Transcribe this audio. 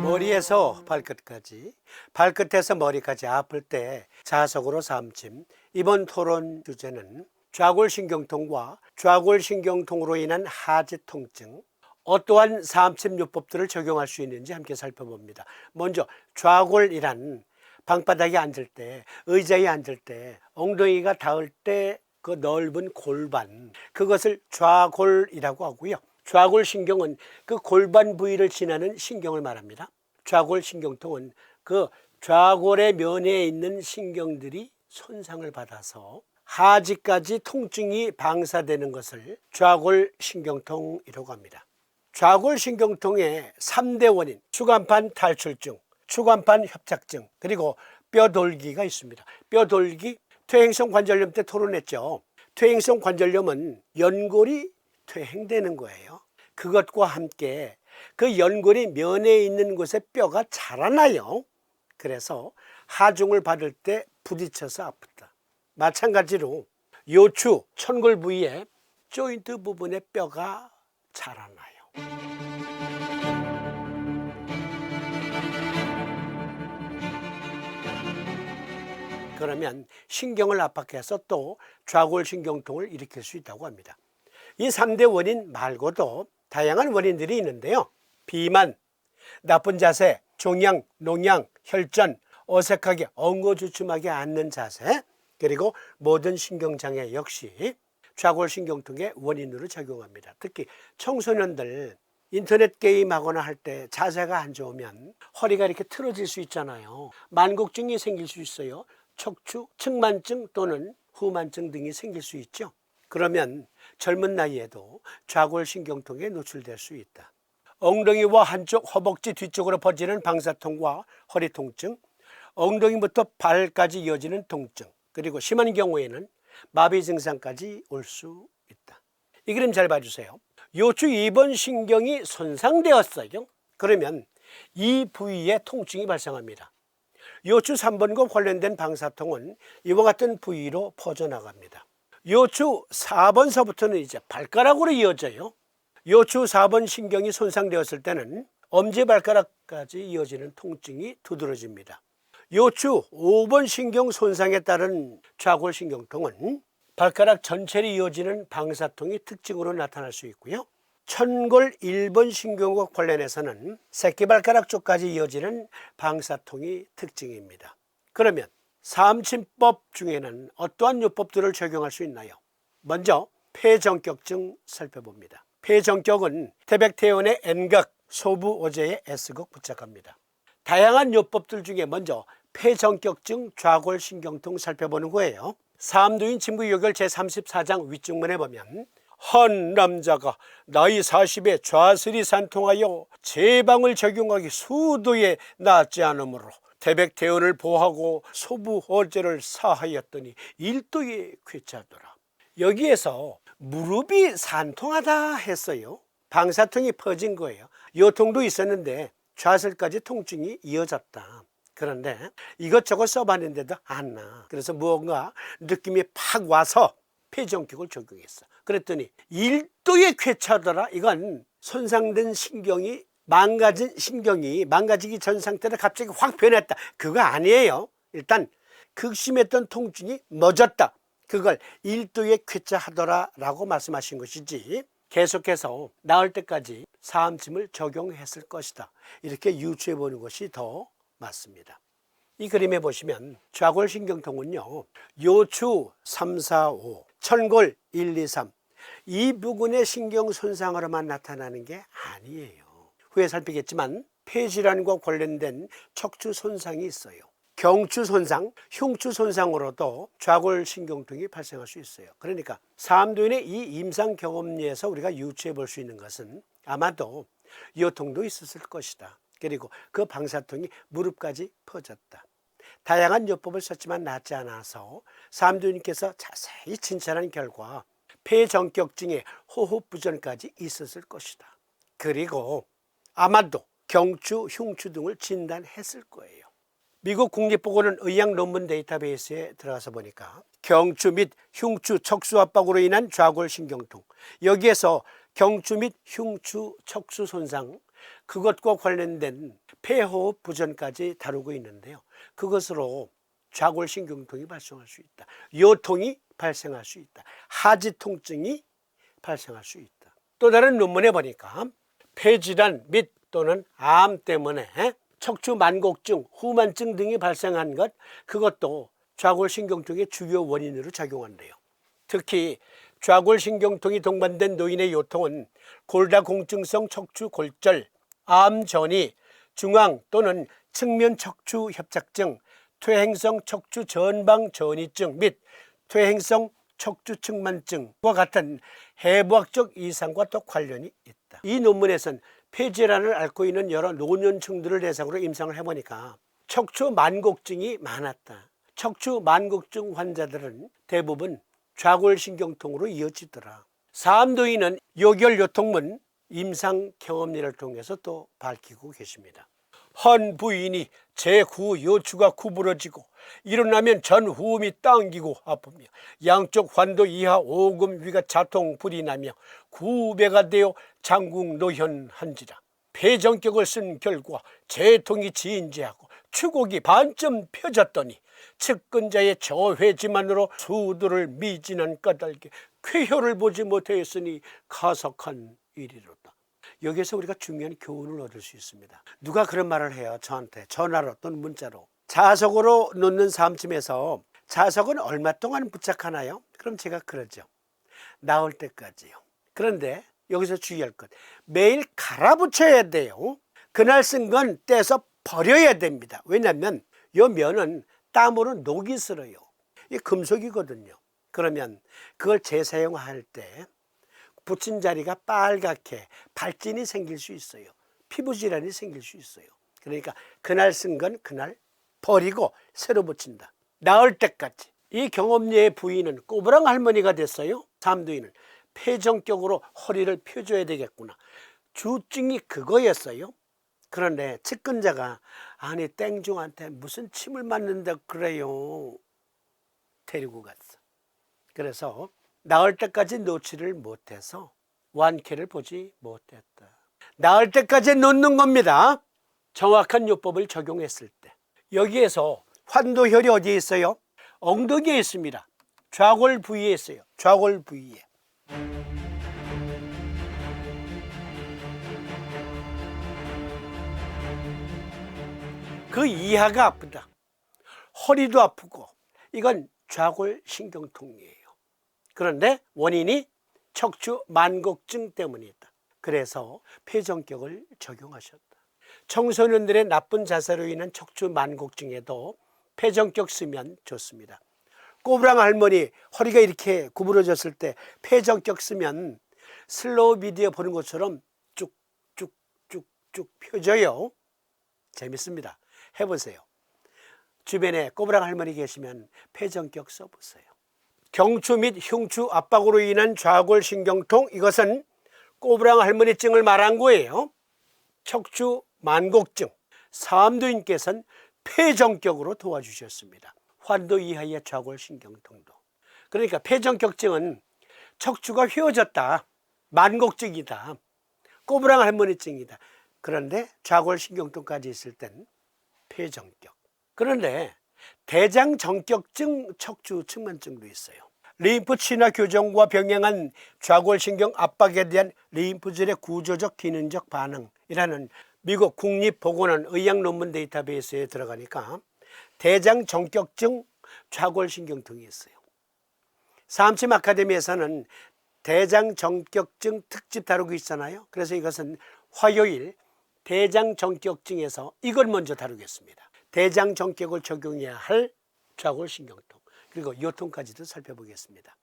머리에서 발끝까지, 발끝에서 머리까지 아플 때 자석으로 삼침. 이번 토론 주제는 좌골신경통과 좌골신경통으로 인한 하지 통증, 어떠한 삼침요법들을 적용할 수 있는지 함께 살펴봅니다. 먼저 좌골이란 방바닥에 앉을 때, 의자에 앉을 때, 엉덩이가 닿을 때 그 넓은 골반, 그것을 좌골이라고 하고요. 좌골신경은 그 골반 부위를 지나는 신경을 말합니다. 좌골신경통은 그 좌골의 면에 있는 신경들이 손상을 받아서 하지까지 통증이 방사되는 것을 좌골신경통이라고 합니다. 좌골신경통의 3대 원인, 추간판 탈출증, 추간판 협착증, 그리고 뼈돌기가 있습니다. 뼈돌기, 퇴행성 관절염 때 토론했죠. 퇴행성 관절염은 연골이 퇴행되는 거예요. 그것과 함께 그 연골이 면에 있는 곳에 뼈가 자라나요. 그래서 하중을 받을 때 부딪혀서 아프다. 마찬가지로 요추, 천골 부위에 조인트 부분에 뼈가 자라나요. 그러면 신경을 압박해서 또 좌골신경통을 일으킬 수 있다고 합니다. 이 3대 원인 말고도 다양한 원인들이 있는데요. 비만, 나쁜 자세, 종양, 농양, 혈전, 어색하게 엉거주춤하게 앉는 자세, 그리고 모든 신경장애 역시 좌골신경통의 원인으로 작용합니다. 특히 청소년들 인터넷 게임하거나 할 때 자세가 안 좋으면 허리가 이렇게 틀어질 수 있잖아요. 만곡증이 생길 수 있어요. 척추, 측만증 또는 후만증 등이 생길 수 있죠. 그러면 젊은 나이에도 좌골신경통에 노출될 수 있다. 엉덩이와 한쪽 허벅지 뒤쪽으로 퍼지는 방사통과 허리 통증, 엉덩이부터 발까지 이어지는 통증, 그리고 심한 경우에는 마비 증상까지 올 수 있다. 이 그림 잘 봐주세요. 요추 2번 신경이 손상되었어요. 그러면 이 부위에 통증이 발생합니다. 요추 3번과 관련된 방사통은 이와 같은 부위로 퍼져나갑니다. 요추 4번서부터는 이제 발가락으로 이어져요. 요추 4번 신경이 손상되었을 때는 엄지발가락까지 이어지는 통증이 두드러집니다. 요추 5번 신경 손상에 따른 좌골신경통은 발가락 전체를 이어지는 방사통이 특징으로 나타날 수 있고요. 천골 1번 신경과 관련해서는 새끼발가락 쪽까지 이어지는 방사통이 특징입니다. 그러면 삼침법 중에는 어떠한 요법들을 적용할 수 있나요? 먼저 폐정격증 살펴봅니다. 폐정격은 태백태원의 N각, 소부오제의 S극 부착합니다. 다양한 요법들 중에 먼저 폐정격증 좌골신경통 살펴보는 거예요. 삼두인 침구요결 제34장 윗중문에 보면 한 남자가 나이 40에 좌슬이 산통하여 제방을 적용하기 수도에 낫지 않으므로 태백태원을 보하고 소부호제를 사하였더니 일도에 쾌차하더라. 여기에서 무릎이 산통하다 했어요. 방사통이 퍼진 거예요. 요통도 있었는데 좌슬까지 통증이 이어졌다. 그런데 이것저것 써봤는데도 안 나. 그래서 무언가 느낌이 팍 와서 폐정격을 적용했어. 그랬더니 일도에 쾌차하더라. 이건 손상된 신경이 망가지기 전 상태로 갑자기 확 변했다. 그거 아니에요. 일단 극심했던 통증이 멎었다. 그걸 일도에 쾌차하더라 라고 말씀하신 것이지 계속해서 나을 때까지 사암침을 적용했을 것이다. 이렇게 유추해 보는 것이 더 맞습니다. 이 그림에 보시면 좌골신경통은요, 요추 3, 4, 5, 천골 1, 2, 3 이 부분의 신경 손상으로만 나타나는 게 아니에요. 후에 살피겠지만 폐질환과 관련된 척추 손상이 있어요. 경추 손상, 흉추 손상으로도 좌골신경통이 발생할 수 있어요. 그러니까 삼두인의 이 임상 경험리에서 우리가 유추해 볼 수 있는 것은 아마도 요통도 있었을 것이다. 그리고 그 방사통이 무릎까지 퍼졌다. 다양한 요법을 썼지만 낫지 않아서 삼두인께서 자세히 진찰한 결과 폐정격증에 호흡부전까지 있었을 것이다. 그리고 아마도 경추, 흉추 등을 진단했을 거예요. 미국 국립보건원 의학 논문 데이터베이스에 들어가서 보니까 경추 및 흉추 척수 압박으로 인한 좌골신경통, 여기에서 경추 및 흉추 척수 손상, 그것과 관련된 폐호흡 부전까지 다루고 있는데요. 그것으로 좌골신경통이 발생할 수 있다. 요통이 발생할 수 있다. 하지 통증이 발생할 수 있다. 또 다른 논문에 보니까 폐질환 및 또는 암 때문에 척추 만곡증, 후만증 등이 발생한 것, 그것도 좌골신경통의 주요 원인으로 작용한대요. 특히 좌골신경통이 동반된 노인의 요통은 골다공증성 척추 골절, 암 전이, 중앙 또는 측면 척추 협착증, 퇴행성 척추 전방 전이증 및 퇴행성 척추 측만증과 같은 해부학적 이상과 또 관련이 있다. 이 논문에서는 폐질환을 앓고 있는 여러 노년층들을 대상으로 임상을 해보니까 척추 만곡증이 많았다. 척추 만곡증 환자들은 대부분 좌골신경통으로 이어지더라. 사암도인은 요결요통문 임상 경험리를 통해서 또 밝히고 계십니다. 헌 부인이 제9 요추가 구부러지고 일어나면 전 후음이 당기고 아프며 양쪽 환도 이하 오금 위가 자통 불이 나며 구배가 되어 장궁 노현한지라. 폐정격을 쓴 결과 재통이 진지하고 추곡이 반쯤 펴졌더니 측근자의 저회지만으로 수두를 미진한 까닭에 쾌혈을 보지 못하였으니 가석한 일이로다. 여기에서 우리가 중요한 교훈을 얻을 수 있습니다. 누가 그런 말을 해요. 저한테 전화로 또는 문자로. 자석으로 놓는 삶쯤에서 자석은 얼마 동안 부착하나요? 그럼 제가 그러죠. 나올 때까지요. 그런데 여기서 주의할 것, 매일 갈아붙여야 돼요. 그날 쓴 건 떼서 버려야 됩니다. 왜냐하면 이 면은 땀으로 녹이 슬어요. 이게 금속이거든요. 그러면 그걸 재사용할 때 붙인 자리가 빨갛게 발진이 생길 수 있어요. 피부 질환이 생길 수 있어요. 그러니까 그날 쓴 건 그날 버리고 새로 붙인다. 나을 때까지. 이 경험리의 부인은 꼬부랑 할머니가 됐어요. 삼두인은 폐정격으로 허리를 펴줘야 되겠구나. 주증이 그거였어요. 그런데 측근자가 아니 땡중한테 무슨 침을 맞는다 그래요. 데리고 갔어. 그래서 나을 때까지 놓지를 못해서 완쾌를 보지 못했다. 나을 때까지 놓는 겁니다. 정확한 요법을 적용했을 때. 여기에서 환도혈이 어디에 있어요? 엉덩이에 있습니다. 좌골 부위에 있어요. 좌골 부위에. 그 이하가 아프다. 허리도 아프고 이건 좌골신경통이에요. 그런데 원인이 척추 만곡증 때문이다. 그래서 폐정격을 적용하셨다. 청소년들의 나쁜 자세로 인한 척추 만곡증에도 폐정격 쓰면 좋습니다. 꼬부랑 할머니 허리가 이렇게 구부러졌을 때 폐정격 쓰면 슬로우 비디오 보는 것처럼 쭉쭉쭉쭉 펴져요. 재밌습니다. 해보세요. 주변에 꼬부랑 할머니 계시면 폐정격 써보세요. 경추 및 흉추 압박으로 인한 좌골신경통, 이것은 꼬부랑 할머니증을 말한 거예요. 척추 만곡증, 사암도인께서는 폐정격으로 도와주셨습니다. 환도 이하의 좌골신경통도. 그러니까 폐정격증은 척추가 휘어졌다, 만곡증이다, 꼬부랑 할머니증이다. 그런데 좌골신경통까지 있을 땐 폐정격. 그런데 대장정격증 척추 측만증도 있어요. 림프 친화 교정과 병행한 좌골신경 압박에 대한 림프질의 구조적 기능적 반응이라는 미국 국립보건원 의학 논문 데이터베이스에 들어가니까 대장정격증 좌골신경통이 있어요. 삼침 아카데미에서는 대장정격증 특집 다루고 있잖아요. 그래서 이것은 화요일 대장정격증에서 이걸 먼저 다루겠습니다. 대장정격을 적용해야 할 좌골신경통, 그리고 요통까지도 살펴보겠습니다.